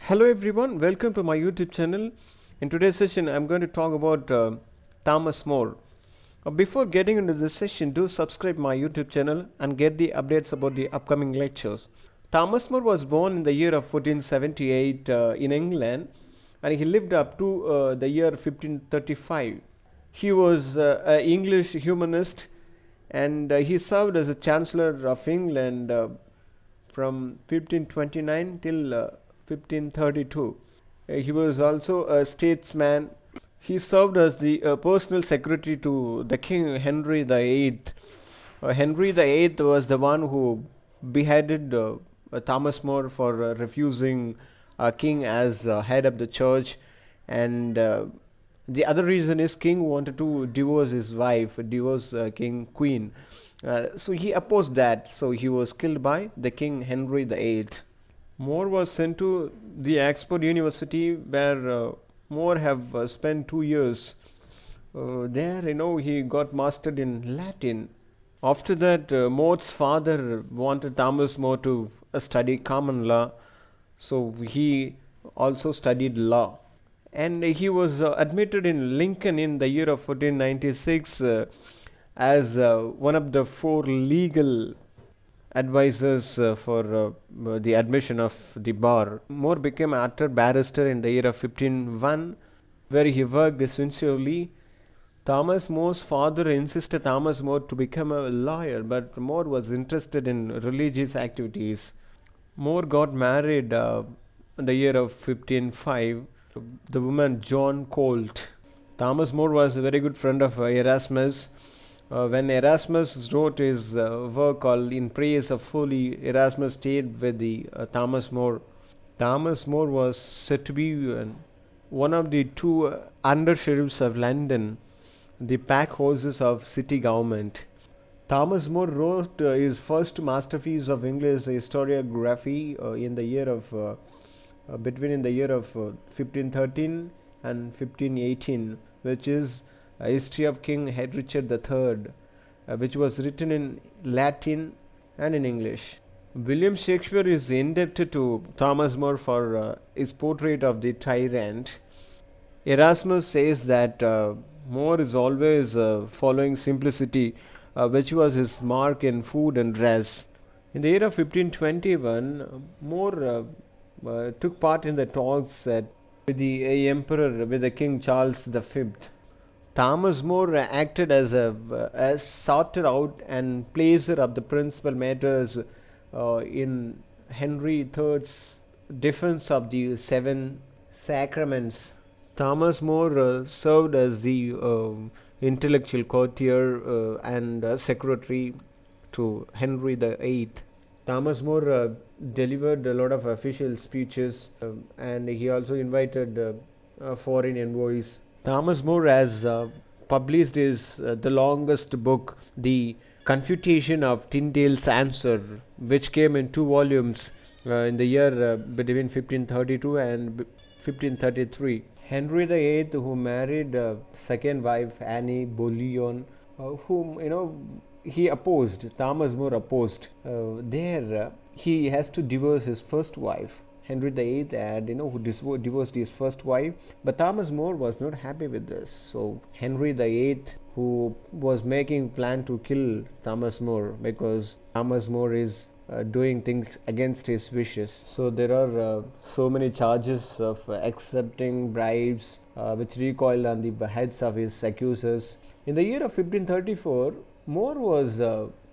Hello everyone, welcome to my YouTube channel. In today's session, I'm going to talk about Thomas More. Before getting into this session, do subscribe my YouTube channel and get the updates about the upcoming lectures. Thomas More was born in the year of 1478 in England, and he lived up to the year 1535. He was an English humanist, and he served as a Chancellor of England from 1529 till 1532. He was also a statesman. He served as the personal secretary to the King Henry VIII. Henry VIII was the one who beheaded Thomas More for refusing King as head of the church, and the other reason is King wanted to divorce his wife, divorce King Queen. So he opposed that. So he was killed by the King Henry VIII. More was sent to the Oxford University, where More have spent 2 years. There, he got mastered in Latin. After that, More's father wanted Thomas More to study common law, so he also studied law. And he was admitted in Lincoln in the year of 1496 as one of the four legal advisors for the admission of the bar. More became actor barrister in the year of 1501, where he worked sincerely. Thomas More's father insisted Thomas More to become a lawyer, but More was interested in religious activities. More got married in the year of 1505 to the woman John Colt. Thomas More was a very good friend of Erasmus. When Erasmus wrote his work called In Praise of Folly, Erasmus stayed with the Thomas More. Thomas More was said to be one of the two under sheriffs of London, the pack horses of city government. Thomas More wrote his first masterpiece of English historiography in the year of between in the year of 1513 and 1518, which is a history of King Richard III, which was written in Latin and in English. William Shakespeare is indebted to Thomas More for his portrait of the tyrant. Erasmus says that More is always following simplicity, which was his mark in food and dress. In the year of 1521, More took part in the talks with the emperor, with the King Charles V. Thomas More acted as sorter out and placer of the principal matters in Henry III's defense of the seven sacraments. Thomas More served as the intellectual courtier and secretary to Henry VIII. Thomas More delivered a lot of official speeches, and he also invited foreign envoys. Thomas More has published his the longest book, The Confutation of Tyndale's Answer, which came in two volumes in the year between 1532 and 1533. Henry VIII, who married second wife Anne Boleyn, whom he opposed. Thomas More opposed. There, he has to divorce his first wife. Henry VIII had, who divorced his first wife, but Thomas More was not happy with this. So Henry VIII, who was making plan to kill Thomas More because Thomas More is doing things against his wishes. So there are so many charges of accepting bribes, which recoiled on the heads of his accusers. In the year of 1534, More was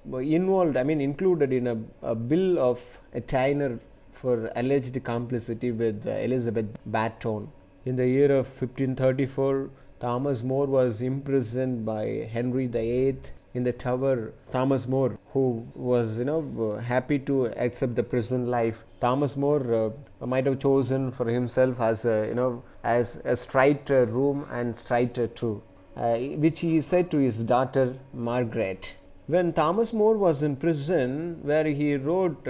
included in a bill of attainder for alleged complicity with Elizabeth Barton. In the year of 1534, Thomas More was imprisoned by Henry VIII in the Tower. Thomas More, who was happy to accept the prison life, Thomas More might have chosen for himself as a straight room and straight too, which he said to his daughter Margaret. When Thomas More was in prison, where he wrote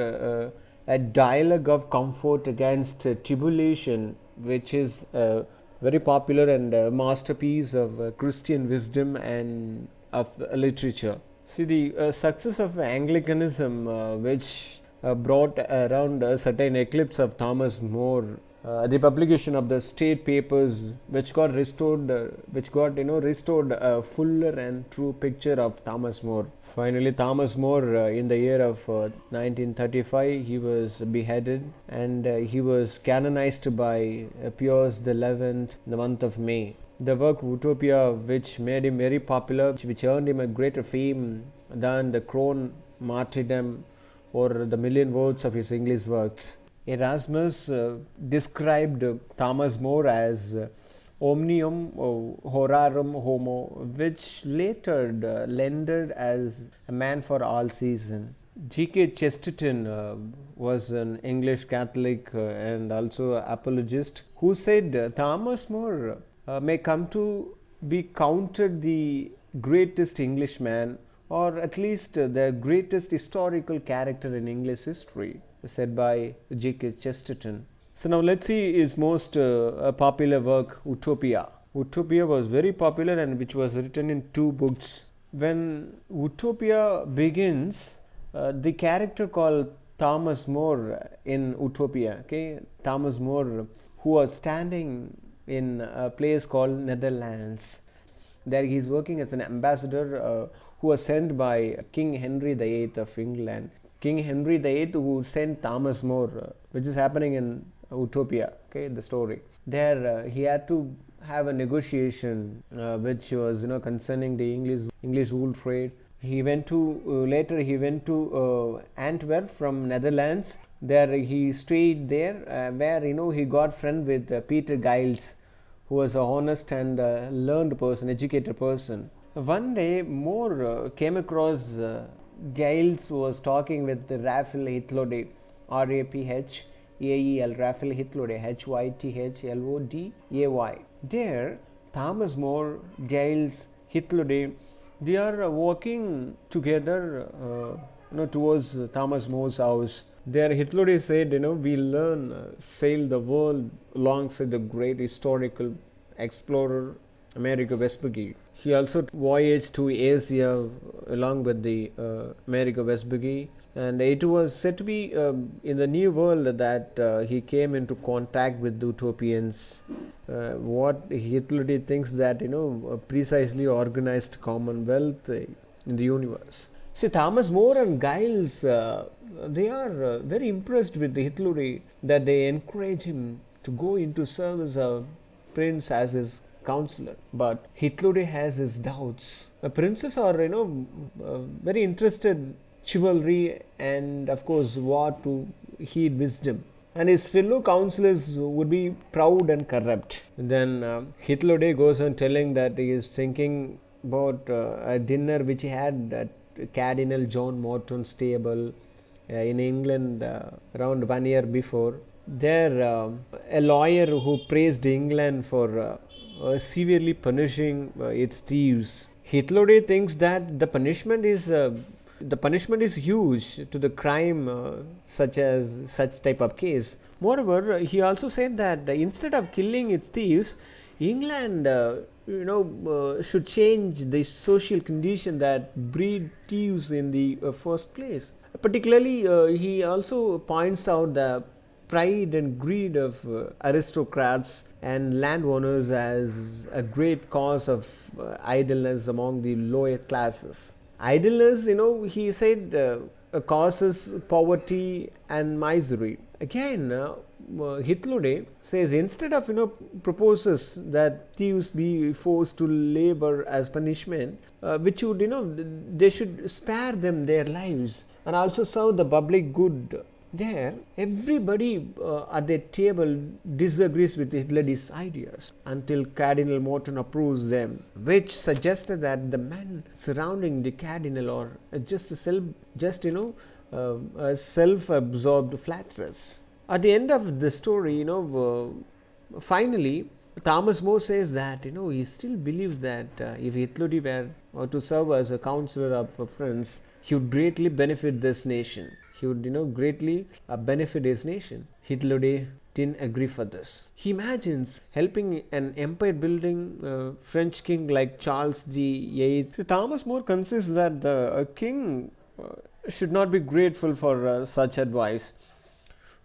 a dialogue of comfort against tribulation, which is very popular and a masterpiece of Christian wisdom and of literature. See, the success of Anglicanism, which brought around a certain eclipse of Thomas More, the publication of the state papers, which got restored, restored a fuller and true picture of Thomas More. Finally, Thomas More, in the year of 1935, he was beheaded, and he was canonized by Pius XI in the month of May. The work Utopia, which made him very popular, which earned him a greater fame than the crown martyrdom or the million words of his English works. Erasmus described Thomas More as omnium horarum homo, which later rendered as a man for all season. G.K. Chesterton was an English Catholic and also apologist who said Thomas More may come to be counted the greatest Englishman, or at least the greatest historical character in English history, said by G.K. Chesterton. So now let's see his most popular work, Utopia. Utopia was very popular and which was written in 2 books. When Utopia begins, the character called Thomas More in Utopia, okay, Thomas More, who was standing in a place called Netherlands. There he is working as an ambassador who was sent by King Henry VIII of England. King Henry VIII who sent Thomas More, which is happening in Utopia, okay, the story. There he had to have a negotiation which was concerning the English wool trade. He went to later he went to Antwerp from Netherlands. There he stayed there where he got friend with Peter Giles, who was a honest and learned person, educated person. One day More came across Giles was talking with Raphael Hythlode, R-A-P-H-A-E-L, Raphael Hythlode, H-Y-T-H-L-O-D-A-Y. There, Thomas More, Giles, Hythlode, they are walking together towards Thomas More's house. There Hythlode said, we learn, sail the world alongside the great historical explorer Amerigo Vespucci. He also voyaged to Asia along with the Amerigo Vespucci, and it was said to be in the New World that he came into contact with utopians. What Hythlode thinks that precisely organized commonwealth in the universe. See, Thomas More and Giles, they are very impressed with Hythlode, that they encourage him to go into service of Prince as his counselor. But Hythlode has his doubts. Princes are, very interested chivalry and of course war to heed wisdom. And his fellow counselors would be proud and corrupt. Then Hythlode goes on telling that he is thinking about a dinner which he had at Cardinal John Morton's table in England around 1 year before. There, a lawyer who praised England for severely punishing its thieves. Hythlode thinks that the punishment is huge to the crime such type of case. Moreover, he also said that instead of killing its thieves, England should change the social condition that breed thieves in the first place. Particularly, he also points out the pride and greed of aristocrats and landowners as a great cause of idleness among the lower classes. Idleness, he said, causes poverty and misery. Again, Hythlode says instead of proposes that thieves be forced to labor as punishment, which would they should spare them their lives and also serve the public good. There, everybody at the table disagrees with Hythlode's ideas until Cardinal Morton approves them, which suggested that the men surrounding the cardinal are just self-absorbed flatterers. At the end of the story, finally, Thomas More says that he still believes that if Hythlode were to serve as a counselor of France, he would greatly benefit this nation. He would greatly benefit his nation. Hythlode didn't agree for this. He imagines helping an empire building French king like Charles VIII. So Thomas More considers that a king should not be grateful for such advice.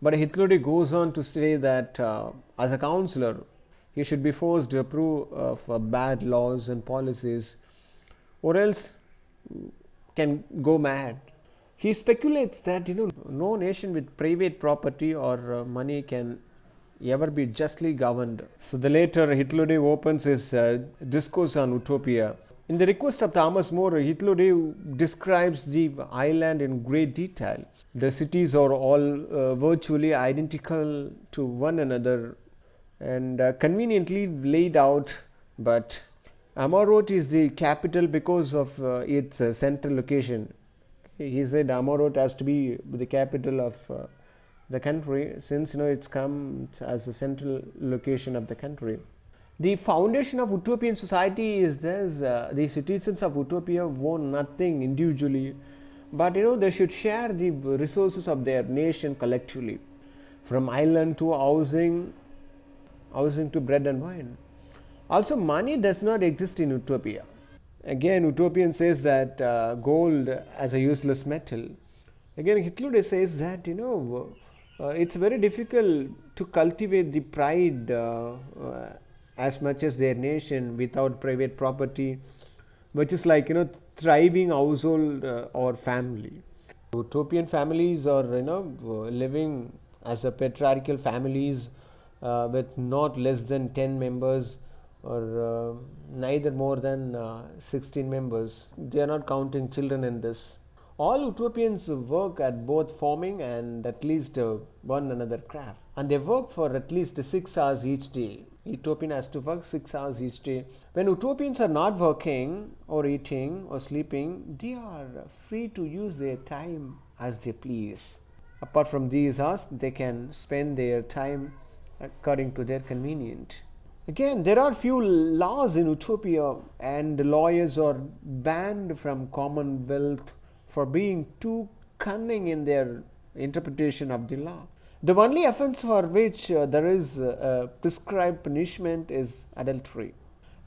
But Hitler goes on to say that as a councillor, he should be forced to approve of bad laws and policies, or else can go mad. He speculates that no nation with private property or money can ever be justly governed. So the later Hitler opens his discourse on Utopia. In the request of Thomas More, Hitler describes the island in great detail. The cities are all virtually identical to one another and conveniently laid out, but Amarot is the capital because of its central location. He said Amarot has to be the capital of the country, since it's come as a central location of the country. The foundation of utopian society is this: the citizens of Utopia own nothing individually, but they should share the resources of their nation collectively, from island to housing to bread and wine. Also, money does not exist in Utopia. Again, Utopian says that gold as a useless metal. Again, Hitler says that it's very difficult to cultivate the pride as much as their nation without private property, which is like thriving household or family. Utopian families are living as a patriarchal families with not less than 10 members, or neither more than 16 members. They are not counting children in this. All utopians work at both farming and at least one another craft, and they work for at least 6 hours each day. Utopian has to work 6 hours each day. When utopians are not working or eating or sleeping, they are free to use their time as they please. Apart from these hours, they can spend their time according to their convenience. Again, there are few laws in Utopia, and the lawyers are banned from Commonwealth for being too cunning in their interpretation of the law. The only offense for which there is a prescribed punishment is adultery.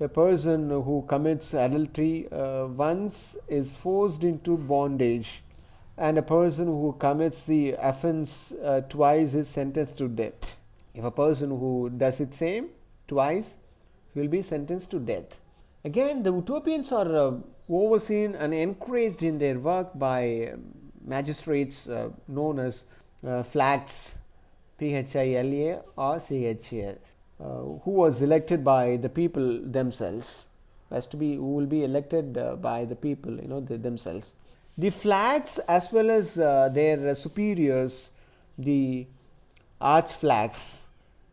A person who commits adultery once is forced into bondage, and a person who commits the offense twice is sentenced to death. If a person who does it same twice, he will be sentenced to death. Again, the utopians are overseen and encouraged in their work by magistrates known as flats, PHILA or CHAS, who was elected by the people themselves. Who will be elected by the people, themselves. The flats, as well as their superiors, the archflags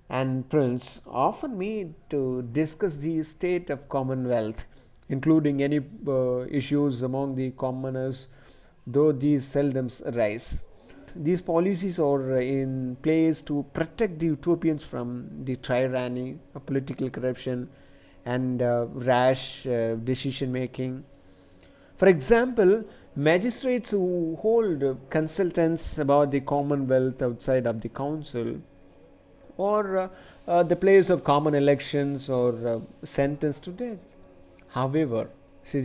and prince, often meet to discuss the state of Commonwealth, including any issues among the commoners, though these seldom arise. These policies are in place to protect the utopians from the tyranny, political corruption, and rash decision making. For example, magistrates who hold consultants about the Commonwealth outside of the council, or the place of common elections, or sentenced to death. However, see,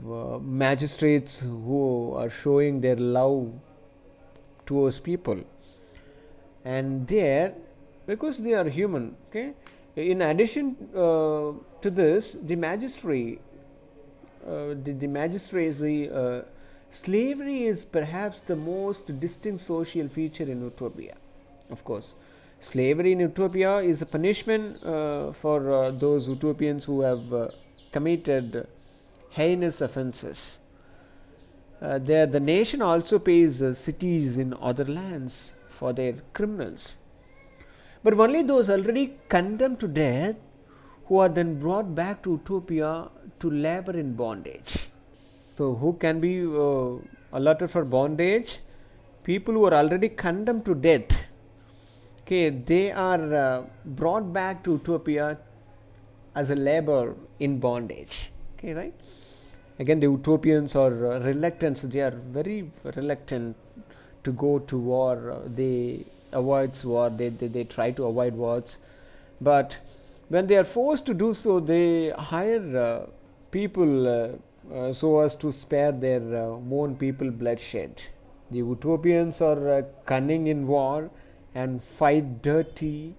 the magistrates who are showing their love towards people, and there, because they are human, okay. In addition to this, the magistrate, slavery is perhaps the most distinct social feature in Utopia. Of course, slavery in Utopia is a punishment for those utopians who have committed heinous offenses. There, the nation also pays cities in other lands for their criminals, but only those already condemned to death, who are then brought back to Utopia to labor in bondage. So, who can be allotted for bondage? People who are already condemned to death. Okay, they are brought back to Utopia as a labor in bondage. Okay, right? Again, the utopians are reluctant. They are very reluctant to go to war. They avoid war. They try to avoid wars, but when they are forced to do so, they hire people so as to spare their own people bloodshed. The utopians are cunning in war, and fight dirty,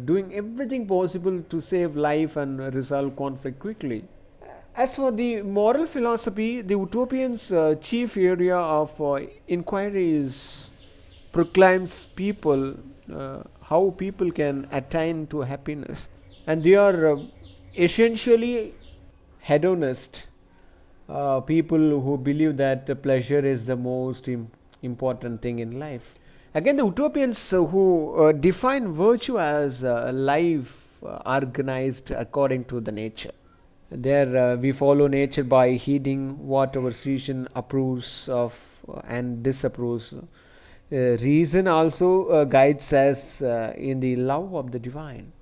doing everything possible to save life and resolve conflict quickly. As for the moral philosophy, the utopian's chief area of inquiry is proclaims people how people can attain to happiness, and they are essentially hedonist people who believe that pleasure is the most important thing in life. Again, the utopians who define virtue as life organized according to the nature. There we follow nature by heeding what our reason approves of and disapproves. Reason also guides us in the love of the divine.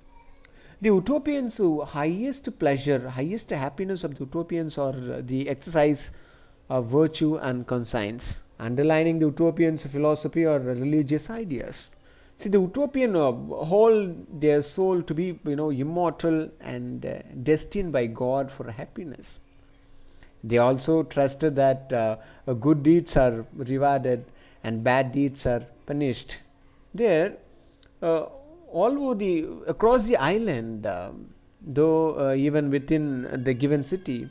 The utopians' highest pleasure, highest happiness of the utopians are the exercise of virtue and conscience. Underlining the utopians' philosophy or religious ideas. See, the utopian hold their soul to be, immortal and destined by God for happiness. They also trusted that good deeds are rewarded and bad deeds are punished. There, uh, all over the across the island, though even within the given city,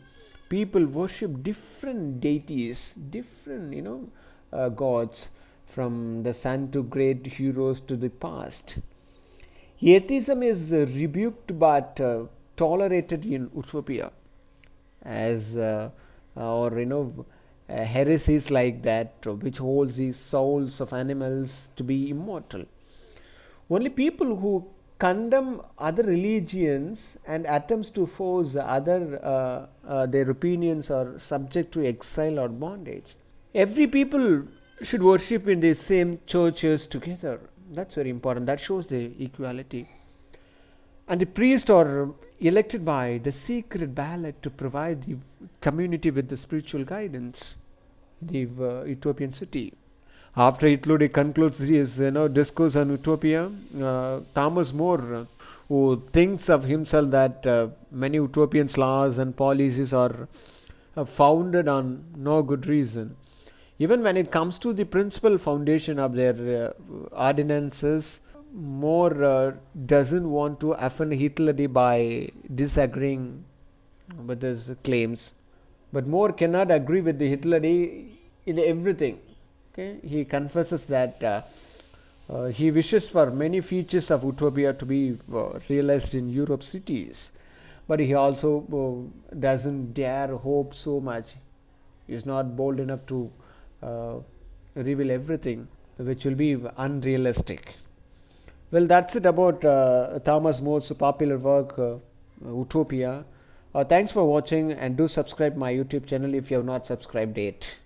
people worship different deities, different gods, from the sun to great heroes to the past. Atheism is rebuked but tolerated in Utopia as or heresies like that which holds the souls of animals to be immortal. Only people who condemn other religions and attempts to force other their opinions are subject to exile or bondage. Every people should worship in the same churches together. That's very important. That shows the equality. And the priests are elected by the secret ballot to provide the community with the spiritual guidance. The utopian city. After Hitler concludes his discourse on Utopia, Thomas More, who thinks of himself that many utopian laws and policies are founded on no good reason. Even when it comes to the principal foundation of their ordinances, More doesn't want to offend Hitler by disagreeing with his claims. But More cannot agree with the Hitler in everything. Okay? He confesses that he wishes for many features of Utopia to be realized in Europe cities. But he also doesn't dare hope so much. He is not bold enough to uh, reveal everything, which will be unrealistic. Well, that's it about Thomas More's popular work, Utopia. Thanks for watching, and do subscribe my YouTube channel if you have not subscribed yet.